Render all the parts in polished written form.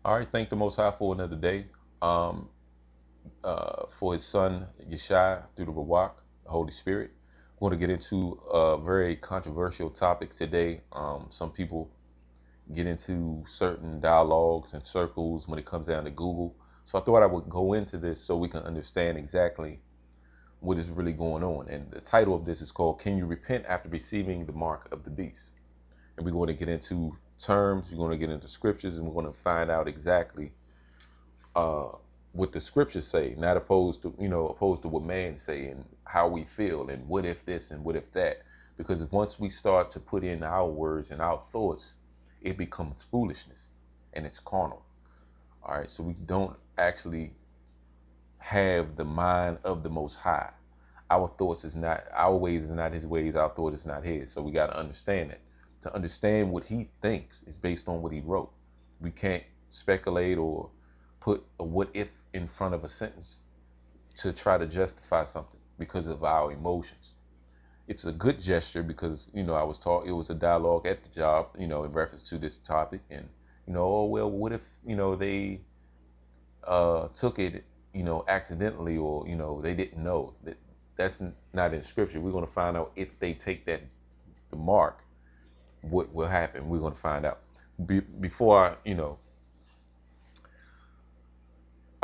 All right, thank the Most High for another day. Um, for His Son Yeshua through the Ruach, the Holy Spirit. We're going to get into a very controversial topic today. Some people get into certain dialogues and circles when it comes down to Google. So I thought I would go into this so we can understand exactly what is really going on. And the title of this is called "Can You Repent After Receiving the Mark of the Beast?" And we're going to get into terms. We're going to get into scriptures, and we're going to find out exactly uh, what the scriptures say, not opposed to opposed to what man say and how we feel and what if this and what if that. Because once we start to put in our words and our thoughts, it becomes foolishness and it's carnal. All right, so we don't actually have the mind of the Most High. Our thoughts is not our ways is not His ways. Our thought is not His. So we got to understand that. To understand what He thinks is based on what He wrote. We can't speculate or put a what if in front of a sentence to try to justify something because of our emotions. It's a good gesture because I was taught it was a dialogue at the job, in reference to this topic, and oh well, what if they took it accidentally, or they didn't know that. That's not in scripture. We're going to find out if they take that the mark, what will happen. We're going to find out. Before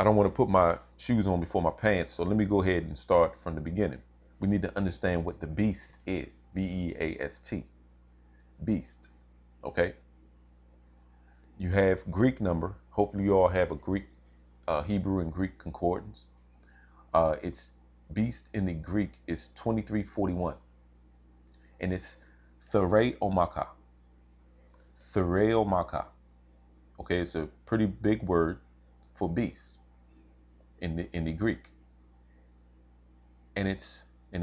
I don't want to put my shoes on before my pants, so let me go ahead and start from the beginning. We need to understand what the beast is. Beast. Beast. Okay. You have Greek number. Hopefully you all have a Greek, Hebrew and Greek concordance. It's beast in the Greek is 2341, and it's Thereomaka. Thereomaka. Okay, it's a pretty big word for beast in the Greek, and it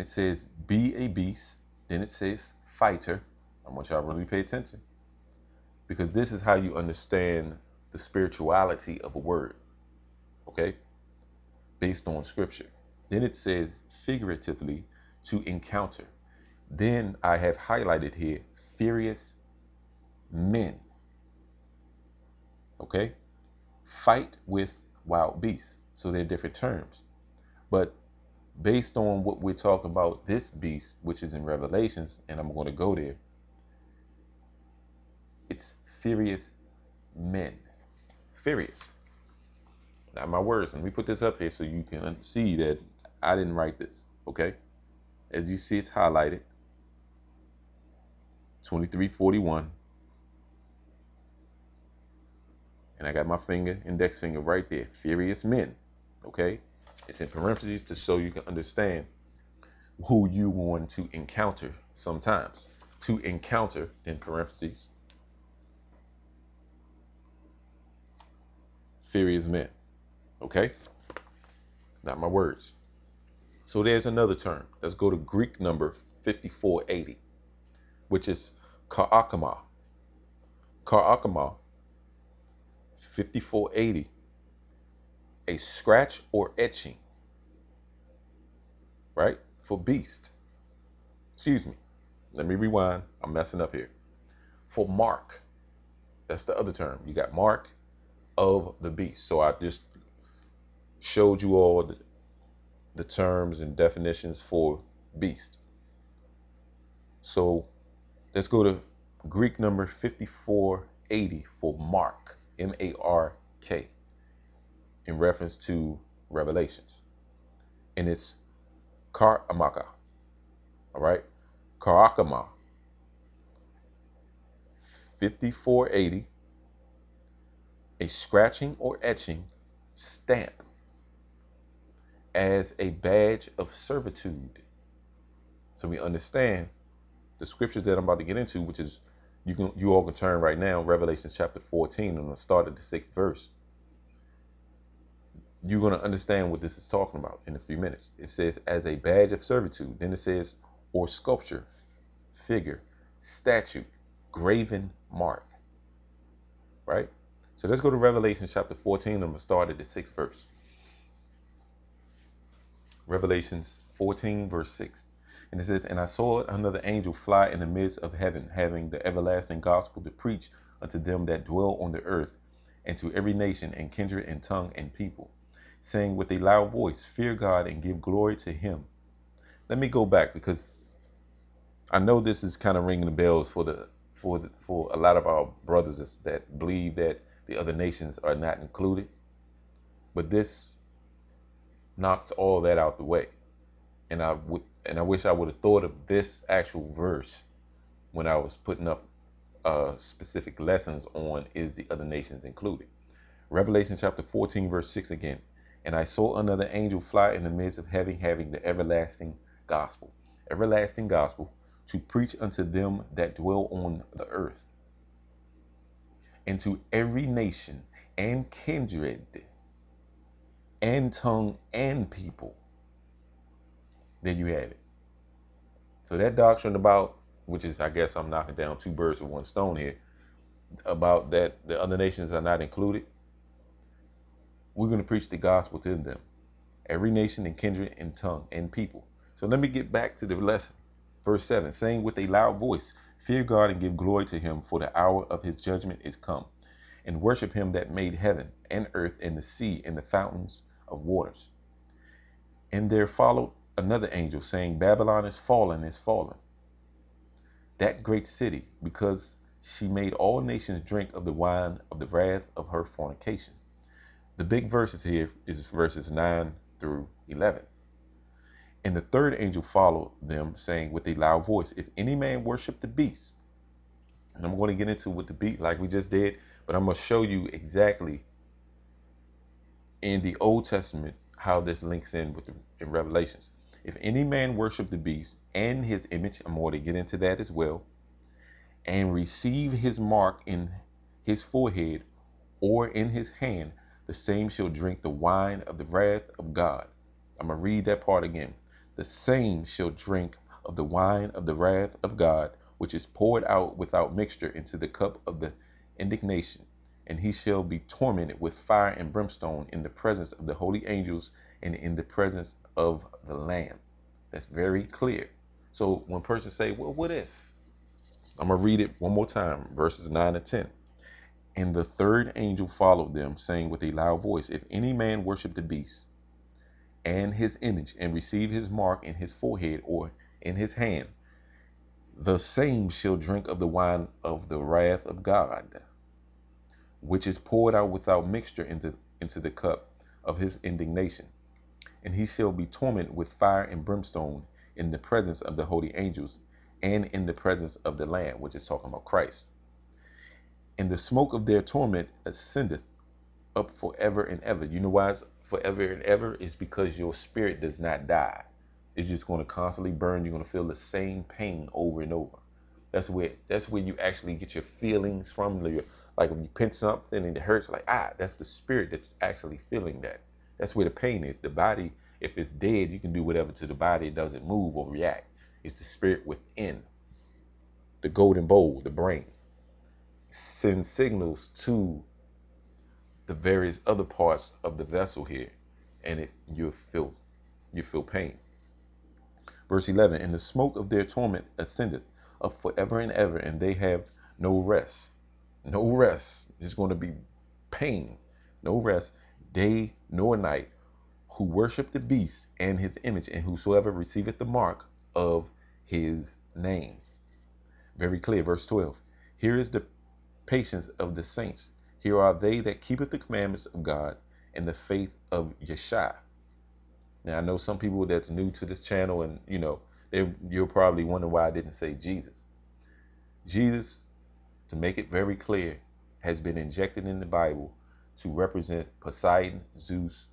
says be a beast. Then it says fighter. I want y'all to really pay attention because this is how you understand the spirituality of a word. Okay, based on scripture. Then it says figuratively to encounter. Then I have highlighted here furious men. Okay, fight with wild beasts. So they're different terms, but based on what we're talking about, this beast, which is in Revelations, and I'm going to go there, it's furious men. Furious. Not my words. Let me put this up here so you can see that I didn't write this. Okay. As you see, it's highlighted 2341. And I got my index finger right there. Furious men. Okay. It's in parentheses to show you can understand who you want to encounter sometimes. To encounter in parentheses. Furious men. Okay. Not my words. So there's another term. Let's go to Greek number 5480, which is karakama. Karakama 5480, a scratch or etching, right? For beast. Excuse me. Let me rewind. I'm messing up here. For mark. That's the other term. You got mark of the beast. So I just showed you all the terms and definitions for beast. So let's go to Greek number 5480 for mark, M-A-R-K, in reference to Revelations. And it's karamaka, all right? Karakama, 5480, a scratching or etching stamp as a badge of servitude. So we understand the scriptures that I'm about to get into, which is you all can turn right now, Revelation chapter 14, and the start of the 6th verse. You're going to understand what this is talking about in a few minutes. It says as a badge of servitude. Then it says or sculpture, figure, statue, graven mark. Right? So let's go to Revelation chapter 14. I'm going to start at the 6th verse. Revelations 14 verse 6. And it says, and I saw another angel fly in the midst of heaven, having the everlasting gospel to preach unto them that dwell on the earth, and to every nation and kindred and tongue and people, saying with a loud voice, fear God and give glory to him. Let me go back, because I know this is kind of ringing the bells for a lot of our brothers that believe that the other nations are not included. But this knocks all that out the way. And I wish I would have thought of this actual verse when I was putting up specific lessons on is the other nations included. Revelation chapter 14 verse 6 again. And I saw another angel fly in the midst of heaven, having the everlasting gospel to preach unto them that dwell on the earth, and to every nation and kindred and tongue and people. There you have it. So that doctrine about, which is, I guess I'm knocking down two birds with one stone here, about that the other nations are not included, we're going to preach the gospel to them. Every nation and kindred and tongue and people. So let me get back to the lesson. Verse 7, saying with a loud voice, fear God and give glory to him, for the hour of his judgment is come. And worship him that made heaven and earth and the sea and the fountains of waters. And there followed another angel, saying, Babylon is fallen, that great city, because she made all nations drink of the wine of the wrath of her fornication. The big verses here is verses 9 through 11. And the third angel followed them, saying with a loud voice, if any man worship the beast, and I'm going to get into what the beast, like we just did, but I'm going to show you exactly in the Old Testament how this links in with in Revelations. If any man worship the beast and his image, I'm going to get into that as well, and receive his mark in his forehead or in his hand, the same shall drink the wine of the wrath of God. I'm going to read that part again. The same shall drink of the wine of the wrath of God, which is poured out without mixture into the cup of the indignation. And he shall be tormented with fire and brimstone in the presence of the holy angels and in the presence of the Lamb. That's very clear. So when persons say, well, what if? I'm going to read it one more time, verses 9 and 10. And the third angel followed them, saying with a loud voice, if any man worship the beast and his image, and receive his mark in his forehead or in his hand, the same shall drink of the wine of the wrath of God, which is poured out without mixture into the cup of his indignation. And he shall be tormented with fire and brimstone in the presence of the holy angels and in the presence of the Lamb, which is talking about Christ. And the smoke of their torment ascendeth up forever and ever. You know why it's forever and ever? It's because your spirit does not die. It's just going to constantly burn. You're going to feel the same pain over and over. That's where you actually get your feelings from. Like when you pinch something and it hurts, like, that's the spirit that's actually feeling that. That's where the pain is. The body, if it's dead, you can do whatever to the body. It doesn't move or react. It's the spirit within. The golden bowl, the brain, sends signals to the various other parts of the vessel here, and you feel pain. Verse 11, and the smoke of their torment ascendeth up forever and ever, and they have no rest. No rest. It's going to be pain. No rest, day nor night, who worship the beast and his image, and whosoever receiveth the mark of his name. Very clear. Verse 12. Here is the patience of the saints. Here are they that keepeth the commandments of God and the faith of Yeshua. Now, I know some people that's new to this channel, and you're probably wondering why I didn't say Jesus. Jesus, to make it very clear, has been injected in the Bible to represent Poseidon, Zeus,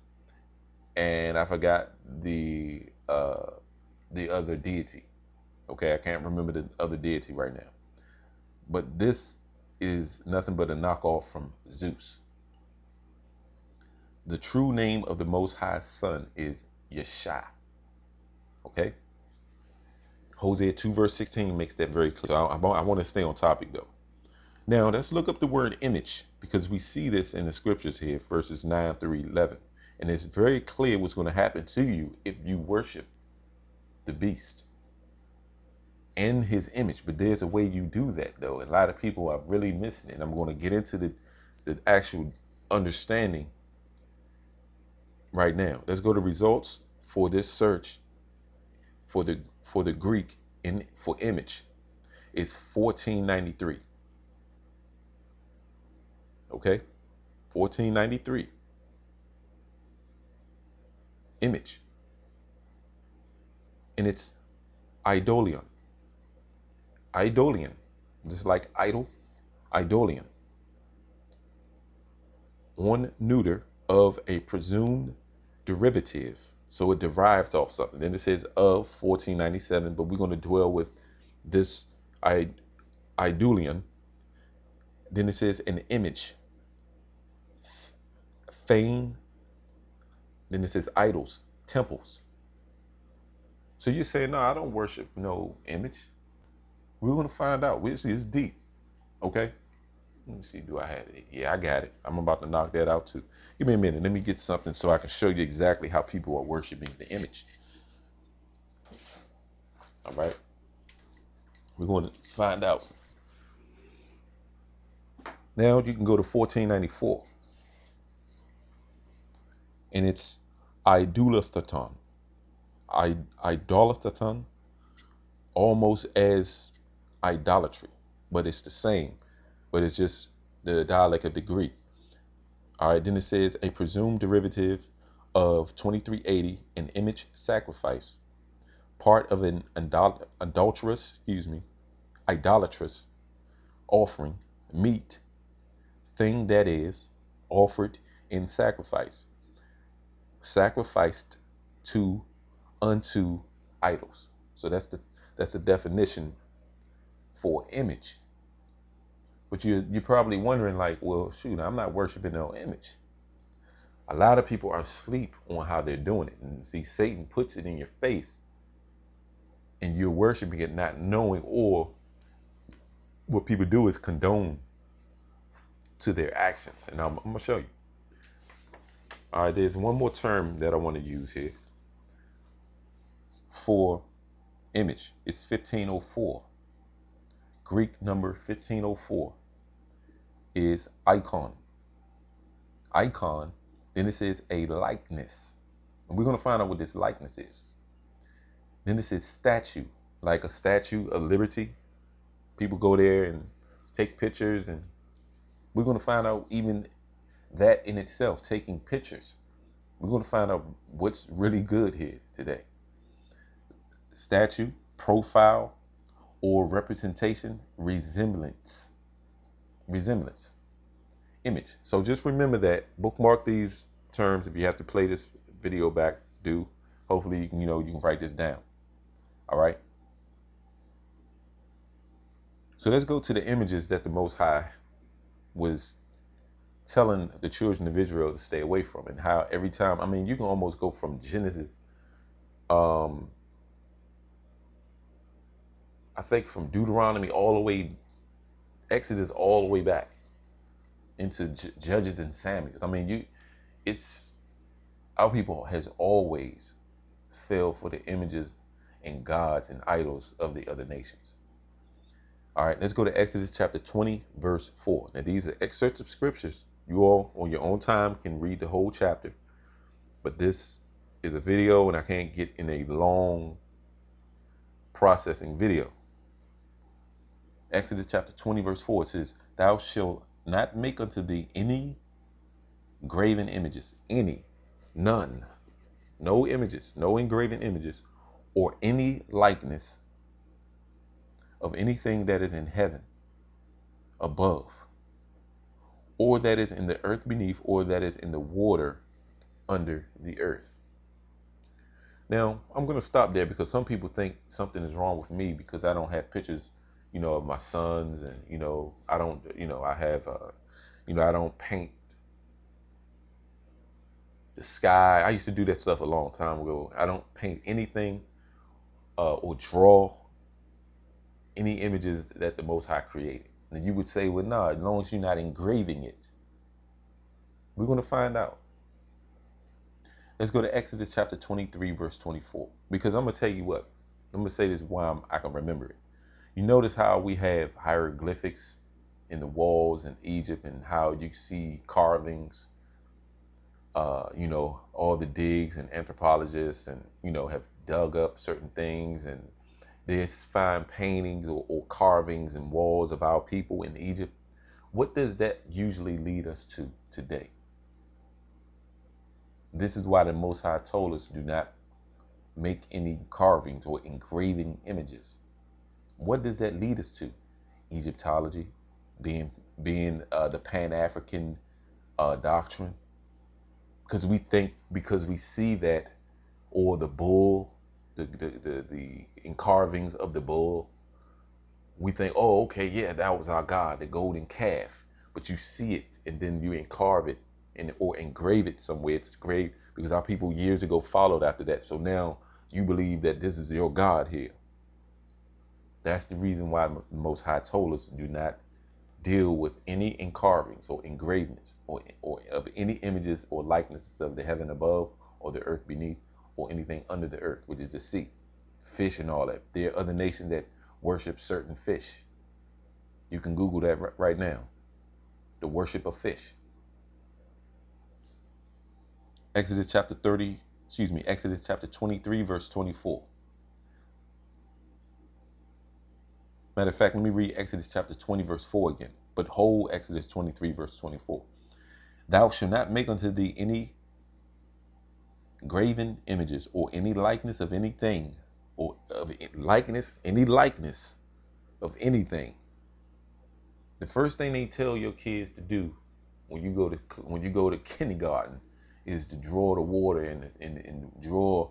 and I forgot the other deity. Okay, I can't remember the other deity right now. But this is nothing but a knockoff from Zeus. The true name of the Most High Son is Yeshua. Okay? Hosea 2 verse 16 makes that very clear. So I want to stay on topic though. Now let's look up the word image, because we see this in the scriptures here, verses 9 through 11. And it's very clear what's going to happen to you if you worship the beast and his image. But there's a way you do that though. A lot of people are really missing it. I'm going to get into the actual understanding right now. Let's go to results for this search for the Greek in for image. It's 1493. Okay, 1493 image, and it's Eidolion. Eidolion, just like idol, Eidolion. One neuter of a presumed derivative. So it derives off something. Then it says of 1497, but we're going to dwell with this Eidolion. Then it says an image, fane. Then it says idols, temples. So you're saying, no, I don't worship no image. We're going to find out. We see it's deep. Okay. Let me see. Do I have it? Yeah, I got it. I'm about to knock that out too. Give me a minute. Let me get something so I can show you exactly how people are worshiping the image. All right. We're going to find out. Now you can go to 1494. And it's idolathon. Idolathon, almost as idolatry, but it's the same. But it's just the dialect of the Greek. All right, then it says a presumed derivative of 2380, an image sacrifice, part of an idolatrous offering, meat, thing that is offered in sacrifice, sacrificed unto idols. So that's the definition for image. But you're probably wondering, like, well, shoot, I'm not worshiping no image. A lot of people are asleep on how they're doing it. And see, Satan puts it in your face and you're worshiping it not knowing, or what people do is condone to their actions. And I'm going to show you. All right, there's one more term that I want to use here for image. It's 1504. Greek number 1504 is icon. Icon, then it says a likeness. And we're going to find out what this likeness is. Then it says statue, like a statue of liberty. People go there and take pictures, and we're going to find out even that in itself, taking pictures. We're going to find out what's really good here today. Statue, profile, or representation, resemblance, image. So just remember that. Bookmark these terms. If you have to play this video back, do. Hopefully you can write this down. All right. So let's go to the images that the Most High was telling the children of Israel to stay away from, and how every time, I mean, you can almost go from Genesis, I think from Deuteronomy all the way, Exodus all the way back into Judges and Samuel. I mean, our people has always fell for the images and gods and idols of the other nations. All right, let's go to Exodus chapter 20, verse 4. Now, these are excerpts of scriptures. You all, on your own time, can read the whole chapter. But this is a video, and I can't get in a long processing video. Exodus chapter 20, verse 4, it says, "Thou shalt not make unto thee any graven images," none, no images, no engraven images, "or any likeness of anything that is in heaven above, or that is in the earth beneath, or that is in the water under the earth." Now, I'm going to stop there because some people think something is wrong with me because I don't have pictures, of my sons, and, I don't, I have, I don't paint the sky. I used to do that stuff a long time ago. I don't paint anything or draw any images that the Most High created. And you would say, well, no, as long as you're not engraving it. We're going to find out. Let's go to Exodus chapter 23, verse 24. Because I'm going to tell you what. I'm going to say this why I can remember it. You notice how we have hieroglyphics in the walls in Egypt, and how you see carvings. All the digs and anthropologists and have dug up certain things, and they find paintings or carvings and walls of our people in Egypt. What does that usually lead us to today? This is why the Most High told us, do not make any carvings or engraving images. What does that lead us to? Egyptology, being the Pan-African doctrine, because we see that, or the bull, the carvings of the bull, we think, oh, okay, yeah, that was our God, the golden calf. But you see it, and then you encarve it or engrave it somewhere. It's engraved because our people years ago followed after that. So now you believe that this is your God here. That's the reason why the Most High told us, do not deal with any encarvings or engravings or of any images or likenesses of the heaven above or the earth beneath or anything under the earth, which is the sea, fish and all that. There are other nations that worship certain fish. You can Google that right now. The worship of fish. Exodus chapter 23, verse 24. Matter of fact, let me read Exodus chapter 20, verse 4 again. But whole Exodus 23, verse 24. Thou shalt not make unto thee any graven images or any likeness of anything, or of any likeness of anything. The first thing they tell your kids to do when you go to kindergarten is to draw the water and draw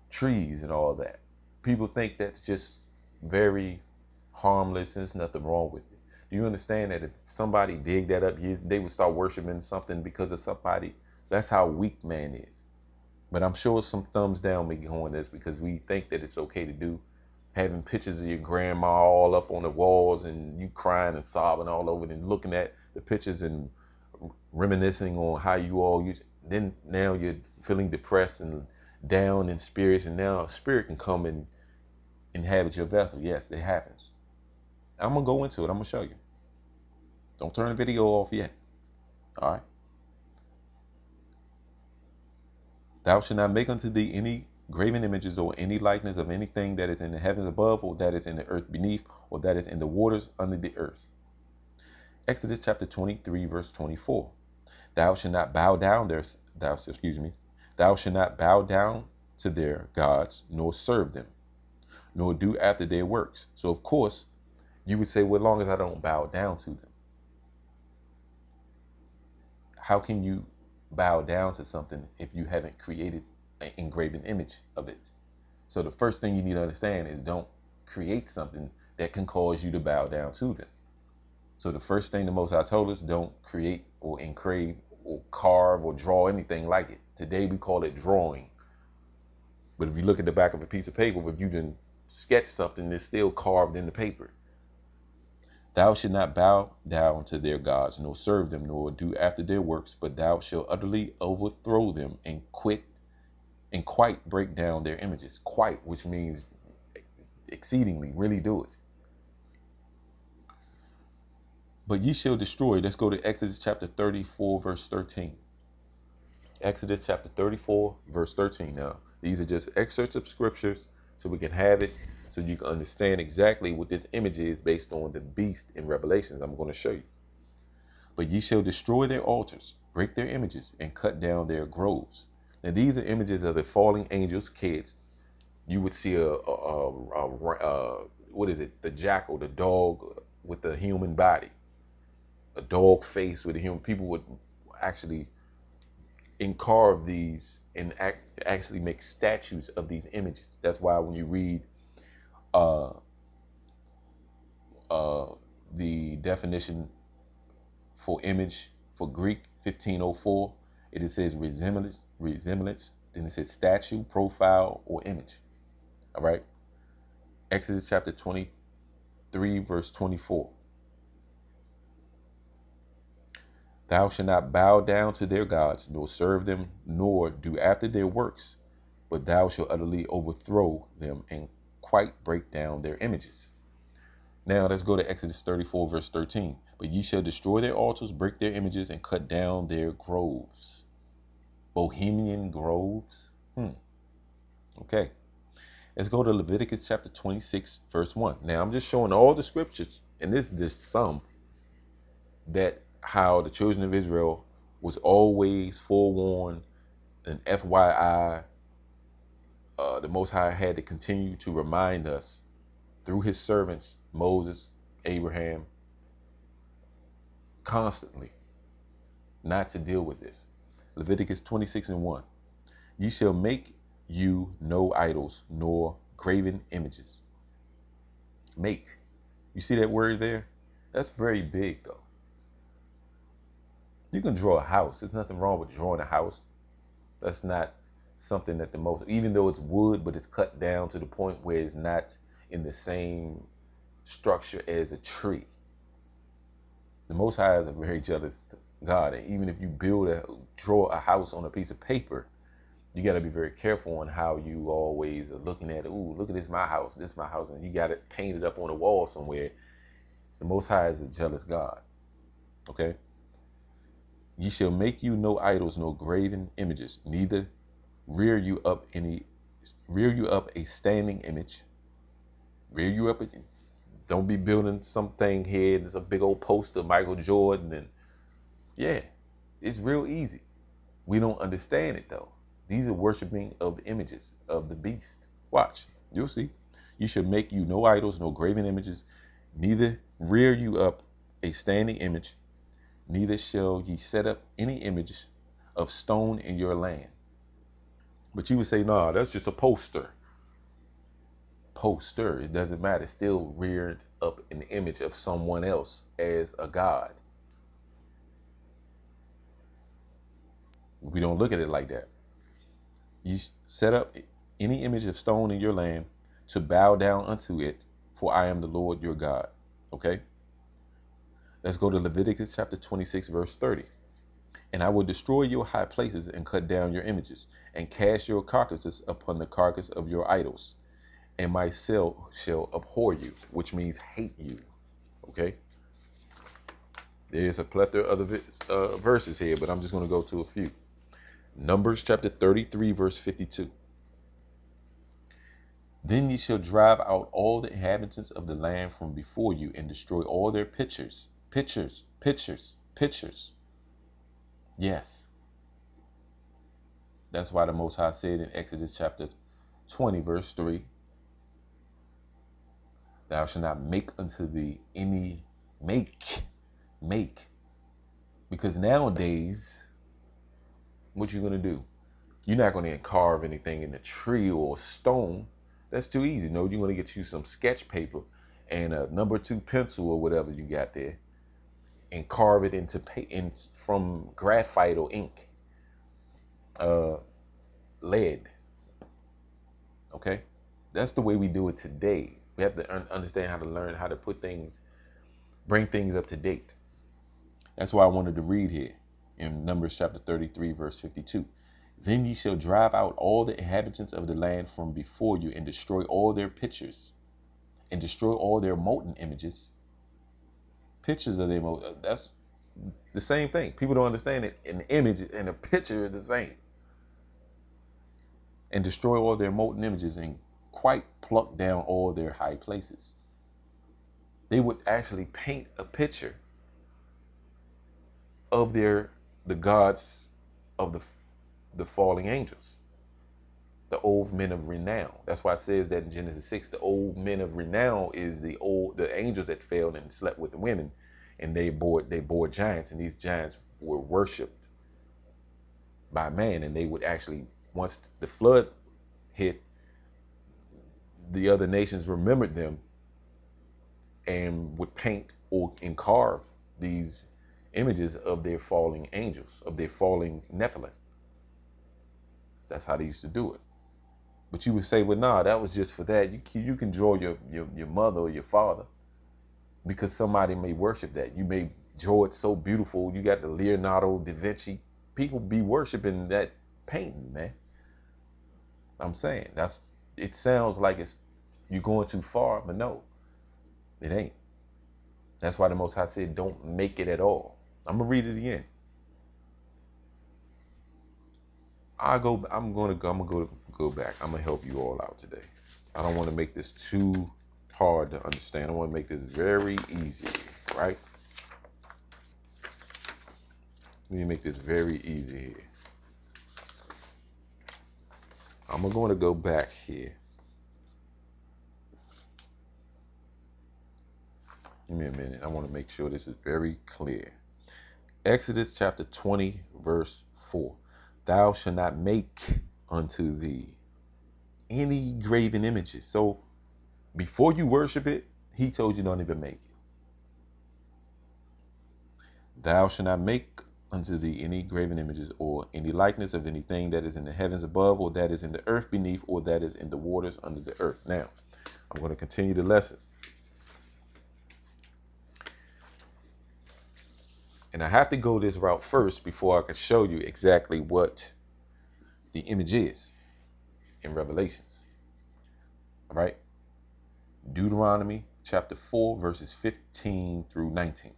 trees and all that. People think that's just very harmless and there's nothing wrong with it. Do you understand that if somebody dig that up, they would start worshiping something because of somebody? That's how weak man is. But I'm sure some thumbs down may go on this, because we think that it's okay to do, having pictures of your grandma all up on the walls and you crying and sobbing all over it and looking at the pictures and reminiscing on how you all used. Then now you're feeling depressed and down in spirits, and now a spirit can come and inhabit your vessel. Yes, it happens. I'm gonna go into it. I'm gonna show you. Don't turn the video off yet. All right. Thou shalt not make unto thee any graven images or any likeness of anything that is in the heavens above, or that is in the earth beneath, or that is in the waters under the earth. Exodus chapter 23, verse 24. Thou shalt not bow down thou shalt not bow down to their gods, nor serve them, nor do after their works. So of course you would say, well, as long as I don't bow down to them. How can you bow down to something if you haven't created an engraven image of it? So the first thing you need to understand is, don't create something that can cause you to bow down to them. So the first thing the Most High told us, don't create or engrave or carve or draw anything like it. Today we call it drawing. But if you look at the back of a piece of paper, if you didn't sketch something, it's still carved in the paper. Thou shalt not bow down to their gods, nor serve them, nor do after their works, but thou shalt utterly overthrow them and quite break down their images. Quite, which means exceedingly, really do it. But ye shall destroy. Let's go to Exodus chapter 34, verse 13. Exodus chapter 34, verse 13. Now, these are just excerpts of scriptures so we can have it, so you can understand exactly what this image is based on the beast in Revelations. I'm going to show you. But ye shall destroy their altars, break their images, and cut down their groves. Now, these are images of the falling angels' kids. You would see what is it? The jackal, the dog with the human body, a dog face with a human. People would actually encarve these and actually make statues of these images. That's why when you read the definition for image for Greek 1504, it says resemblance, then it says statue, profile, or image. All right. Exodus chapter 23, verse 24. Thou shalt not bow down to their gods, nor serve them, nor do after their works, but thou shalt utterly overthrow them and quite break down their images. Now let's go to Exodus 34, verse 13. But ye shall destroy their altars, break their images, and cut down their groves. Bohemian groves. Okay. Let's go to Leviticus chapter 26, verse 1. Now I'm just showing all the scriptures, and this is just some, that how the children of Israel was always forewarned, and FYI, the Most High had to continue to remind us through his servants, Moses, Abraham, constantly not to deal with this. Leviticus 26 and 1. Ye shall make you no idols, nor graven images. Make. You see that word there? That's very big, though. You can draw a house. There's nothing wrong with drawing a house. That's not something that even though it's wood, but it's cut down to the point where it's not in the same structure as a tree. The Most High is a very jealous God. And even if you draw a house on a piece of paper, you got to be very careful on how you always are looking at it. Ooh, look at this, my house. This is my house. And you got it painted up on a wall somewhere. The Most High is a jealous God. Okay? Ye shall make you no idols, no graven images, neither rear you up a standing image. Don't be building something here. There's a big old poster of Michael Jordan, and yeah, it's real easy. We don't understand it though. These are worshiping of images of the beast. Watch, you'll see. You shall make you no idols, no graven images, neither rear you up a standing image, neither shall ye set up any image of stone in your land. But you would say, nah, that's just a poster. Poster, it doesn't matter. It's still reared up an image of someone else as a god. We don't look at it like that. You set up any image of stone in your land to bow down unto it, for I am the Lord your God. Okay? Let's go to Leviticus chapter 26, verse 30. And I will destroy your high places and cut down your images, and cast your carcasses upon the carcass of your idols. And myself shall abhor you, which means hate you. Okay? There's a plethora of verses here, but I'm just going to go to a few. Numbers chapter 33, verse 52. Then ye shall drive out all the inhabitants of the land from before you, and destroy all their pitchers. Yes. That's why the Most High said in Exodus chapter 20, verse 3, thou shalt not make unto thee any make. Because nowadays, what you going to do? You're not going to carve anything in a tree or a stone. That's too easy. No, you're going to get you some sketch paper and a number 2 pencil or whatever you got there, and carve it from graphite or ink, lead. Okay, that's the way we do it today. We have to understand how to learn how to bring things up to date. That's why I wanted to read here in Numbers chapter 33, verse 52. Then ye shall drive out all the inhabitants of the land from before you, and destroy all their pictures, and destroy all their molten images. Pictures of them, that's the same thing. People don't understand it. An image and a picture is the same. And destroy all their molten images, and quite pluck down all their high places. They would actually paint a picture of the gods of the falling angels, the old men of renown. That's why it says that in Genesis 6, the old men of renown is the angels that fell and slept with the women, and they bore giants, and these giants were worshipped by man, and they would actually, once the flood hit, the other nations remembered them and would paint and carve these images of their falling angels, of their falling Nephilim. That's how they used to do it. But you would say, well, nah, that was just for that. You can draw your mother or your father, because somebody may worship that. You may draw it so beautiful. You got the Leonardo da Vinci. People be worshiping that painting, man. I'm saying, it sounds like you're going too far, but no. It ain't. That's why the Most High said, don't make it at all. I'm gonna read it again. I'm gonna go back. I'm gonna help you all out today. I don't want to make this too hard to understand. I want to make this very easy, right? Let me make this very easy here. I'm going to go back here. Give me a minute. I want to make sure this is very clear. Exodus chapter 20, verse 4. Thou shalt not make unto thee any graven images. So before you worship it, he told you don't even make it. Thou shalt not make unto thee any graven images or any likeness of anything that is in the heavens above, or that is in the earth beneath, or that is in the waters under the earth. Now, I'm going to continue the lesson. And I have to go this route first before I can show you exactly what the image is in Revelations. All right. Deuteronomy chapter 4, verses 15 through 19.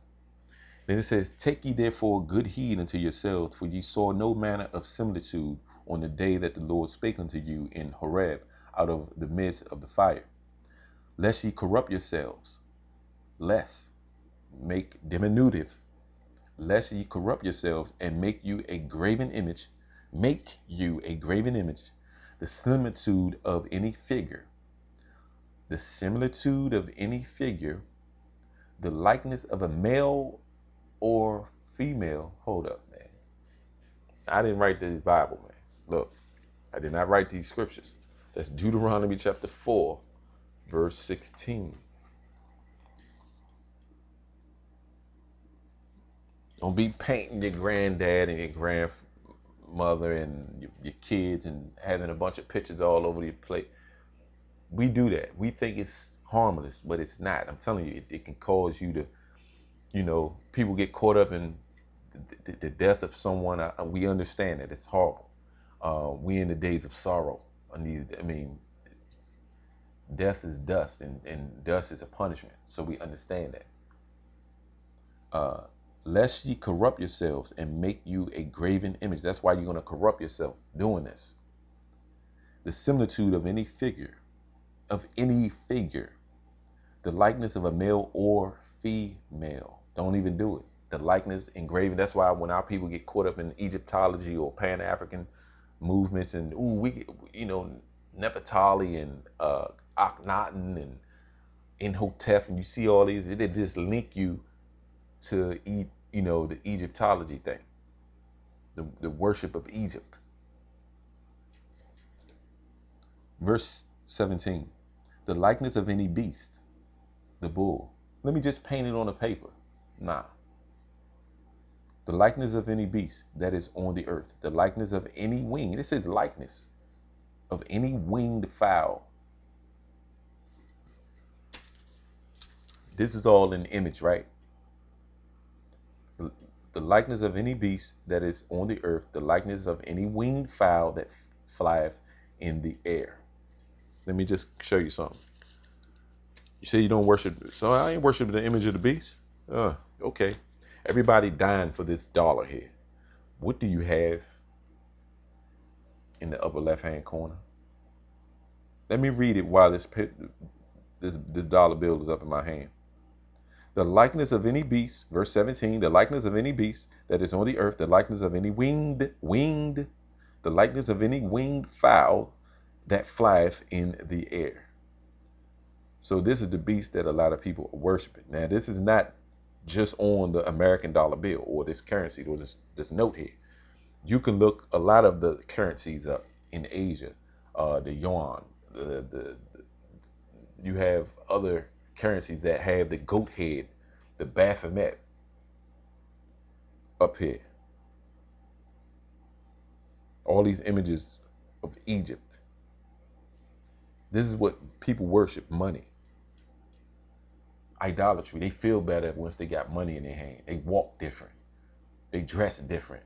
Then it says, take ye therefore good heed unto yourselves, for ye saw no manner of similitude on the day that the Lord spake unto you in Horeb out of the midst of the fire. Lest ye corrupt yourselves, lest, make diminutive, lest ye corrupt yourselves and make you a graven image, the similitude of any figure, the likeness of a male or female. Hold up, man. I didn't write this Bible, man. Look, I did not write these scriptures. That's Deuteronomy chapter 4, verse 16. Don't be painting your granddad and your grandmother and your kids and having a bunch of pictures all over the place. We do that. We think it's harmless, but it's not. I'm telling you, it can cause you to, people get caught up in the death of someone. We understand that it's horrible. We in the days of sorrow. Death is dust, and dust is a punishment. So we understand that. Lest ye corrupt yourselves and make you a graven image. That's why you're going to corrupt yourself doing this. The similitude of any figure, the likeness of a male or female. Don't even do it. The likeness engraving. That's why when our people get caught up in Egyptology or Pan-African movements and Nefertari and Akhenaten and Imhotep, and you see all these, they just link you to the Egyptology thing, the worship of Egypt. Verse 17, the likeness of any beast, the bull. Let me just paint it on a paper. Nah. The likeness of any beast that is on the earth, the likeness of any wing. This is likeness of any winged fowl. This is all an image, right? The likeness of any beast that is on the earth, the likeness of any winged fowl that flieth in the air. Let me just show you something. You say you don't worship, so I ain't worshiping the image of the beast. Okay. Everybody dying for this dollar here. What do you have in the upper left-hand corner? Let me read it while this dollar bill is up in my hand. The likeness of any beast, verse 17, the likeness of any beast that is on the earth, the likeness of any winged, the likeness of any winged fowl that flieth in the air. So this is the beast that a lot of people are worshiping. Now, this is not just on the American dollar bill or this currency or this note here. You can look a lot of the currencies up in Asia, the yuan, you have other currencies that have the goat head, the Baphomet up here. All these images of Egypt. This is what people worship: money. Idolatry. They feel better once they got money in their hand. They walk different. They dress different.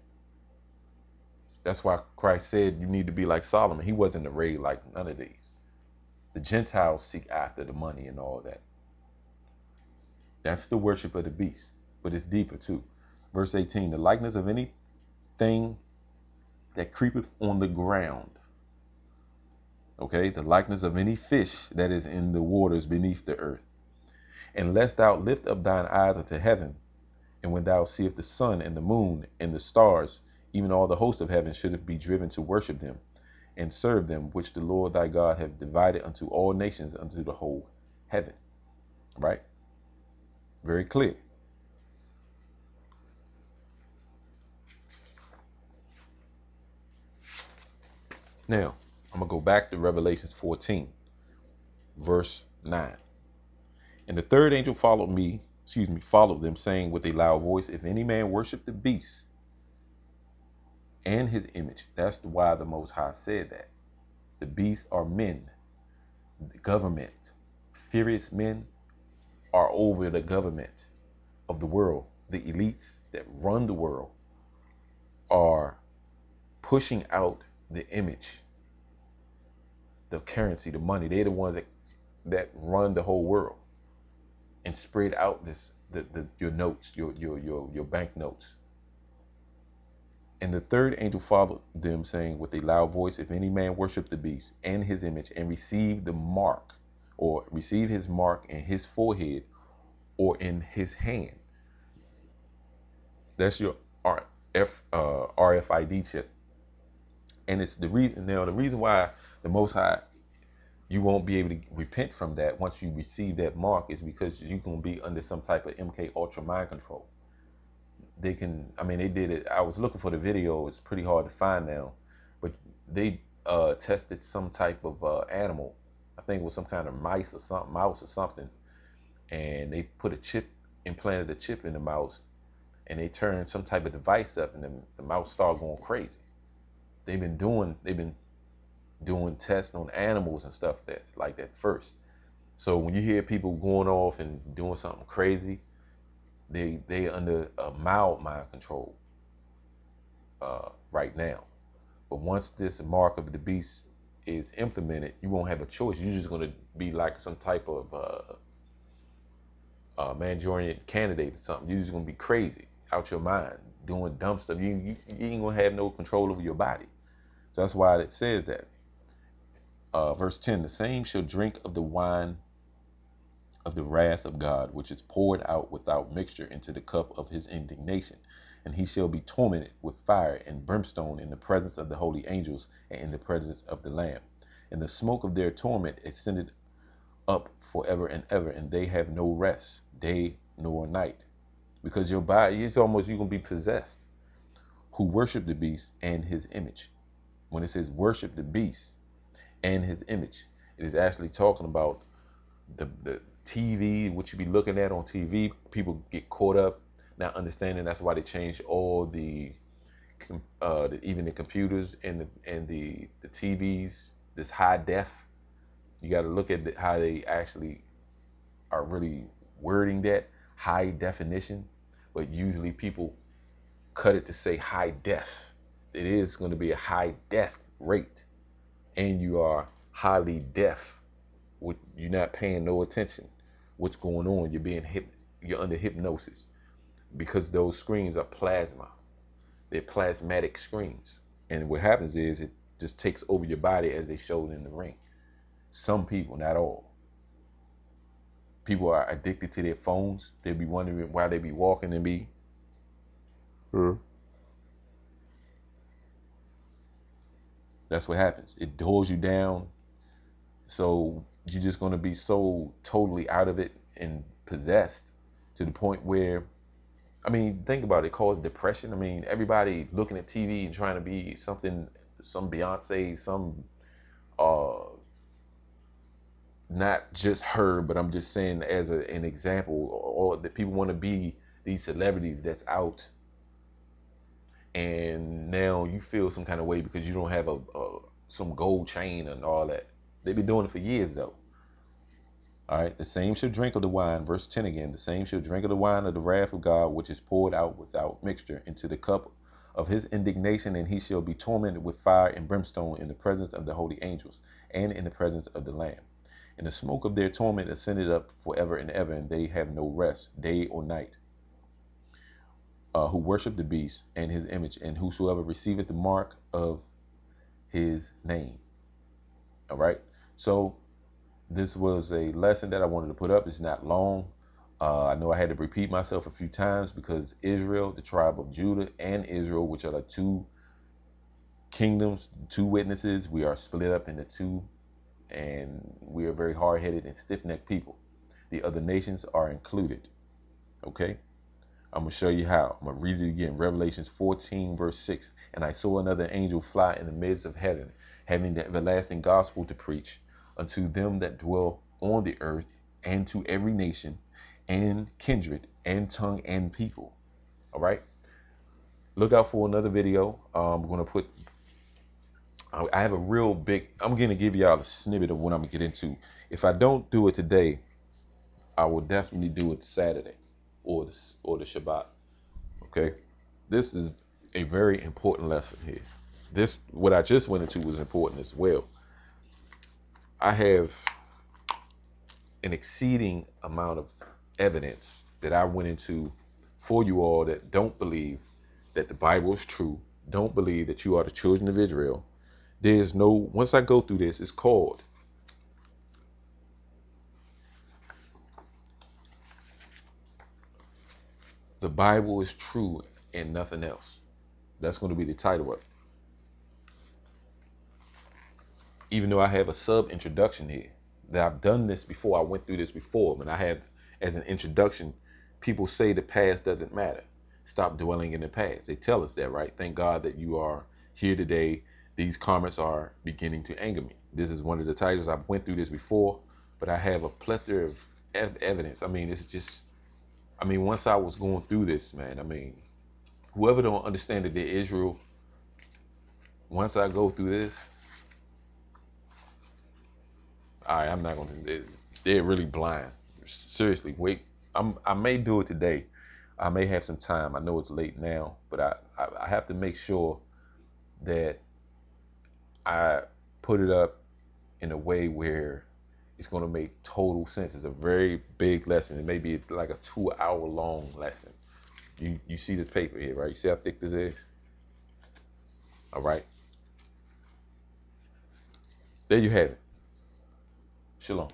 That's why Christ said you need to be like Solomon. He wasn't arrayed like none of these. The Gentiles seek after the money and all that. That's the worship of the beast, but it's deeper too. Verse 18, the likeness of anything that creepeth on the ground. Okay, the likeness of any fish that is in the waters beneath the earth. And lest thou lift up thine eyes unto heaven, and when thou seest the sun and the moon and the stars, even all the host of heaven, shouldst be driven to worship them and serve them, which the Lord thy God hath divided unto all nations, unto the whole heaven. Right? Very clear. Now, I'm going to go back to Revelations 14, verse 9. And the third angel followed them, saying with a loud voice, if any man worship the beast and his image. That's why the Most High said that. The beasts are men, the government. Furious men are over the government of the world. The elites that run the world are pushing out the image, the currency, the money. They're the ones that run the whole world and spread out your notes, your bank notes. And the third angel followed them, saying with a loud voice, if any man worship the beast and his image, and receive the mark, or receive his mark in his forehead or in his hand. That's your RFID chip. And it's the reason. Now, the reason why the Most High, you won't be able to repent from that once you receive that mark, is because you're going to be under some type of MK Ultra mind control. They did it. I was looking for the video. It's pretty hard to find now, but they tested some type of animal. I think it was some kind of mouse or something. And they implanted a chip in the mouse, and they turned some type of device up, and the mouse started going crazy. They've been doing tests on animals and stuff like that first. So when you hear people going off and doing something crazy, they under a mild mind control right now. But once this mark of the beast is implemented, you won't have a choice. You're just going to be like some type of Manchurian candidate or something. You're just going to be crazy out your mind, doing dumb stuff. You ain't going to have no control over your body. So that's why it says that. Verse 10, the same shall drink of the wine of the wrath of God, which is poured out without mixture into the cup of his indignation. And he shall be tormented with fire and brimstone in the presence of the holy angels and in the presence of the Lamb. And the smoke of their torment ascended up forever and ever, and they have no rest, day nor night. Because your body, it's almost, you're going to be possessed. Who worship the beast and his image. When it says worship the beast and his image, it is actually talking about the TV, what you be looking at on TV. People get caught up not understanding. That's why they changed all the even the computers and the TVs, this high def. You got to look at how they actually are really wording that high definition, but usually people cut it to say high def. It is going to be a high def rate, and you are highly deaf. You're not paying no attention. What's going on? You're under hypnosis, because those screens are plasma. They're plasmatic screens, and what happens is it just takes over your body, as they showed in the ring. Some people, not all. People are addicted to their phones. They'll be wondering why they be walking and be. That's what happens. It dulls you down. So you're just going to be so totally out of it and possessed to the point where, think about it. It causes depression. Everybody looking at TV and trying to be something, some Beyonce, some, not just her, but I'm just saying as an example, or that people want to be these celebrities that's out. And now you feel some kind of way because you don't have some gold chain and all that. They've been doing it for years, though. All right, the same shall drink of the wine, verse 10 again, the same shall drink of the wine of the wrath of God, which is poured out without mixture into the cup of his indignation, and he shall be tormented with fire and brimstone in the presence of the holy angels and in the presence of the Lamb. And the smoke of their torment ascended up forever and ever, and they have no rest, day or night. Who worship the beast and his image, and whosoever receiveth the mark of his name. All right. So this was a lesson that I wanted to put up. It's not long. I know I had to repeat myself a few times because Israel, the tribe of Judah, and Israel, which are the two kingdoms, two witnesses, we are split up into two, and we are very hard-headed and stiff-necked people. The other nations are included. Okay. I'm going to show you how. I'm going to read it again. Revelations 14, verse 6. And I saw another angel fly in the midst of heaven, having the everlasting gospel to preach unto them that dwell on the earth, and to every nation and kindred and tongue and people. All right. Look out for another video. I'm going to put, I have a real big, I'm going to give y'all a snippet of what I'm going to get into. If I don't do it today, I will definitely do it Saturday or the Shabbat. Okay. This is a very important lesson here. This, what I just went into, was important as well. I have an exceeding amount of evidence that I went into for you all that don't believe that the Bible is true, don't believe that you are the children of Israel. There's no, once I go through this, it's called The Bible is True and Nothing Else. That's going to be the title of it. Even though I have a sub introduction here, that I've done this before, I went through this before, but I have as an introduction, people say the past doesn't matter. Stop dwelling in the past. They tell us that, right? Thank God that you are here today. These comments are beginning to anger me. This is one of the titles. I went through this before, but I have a plethora of evidence. I mean, it's just, I mean, once I was going through this, man, I mean, whoever don't understand that they're Israel, once I go through this, I'm not going to, they're really blind. Seriously, wait, I may do it today. I may have some time. I know it's late now, but I have to make sure that I put it up in a way where it's going to make total sense. It's a very big lesson. It may be like a 2-hour long lesson. You see this paper here, right? You see how thick this is? All right. There you have it. Shalom.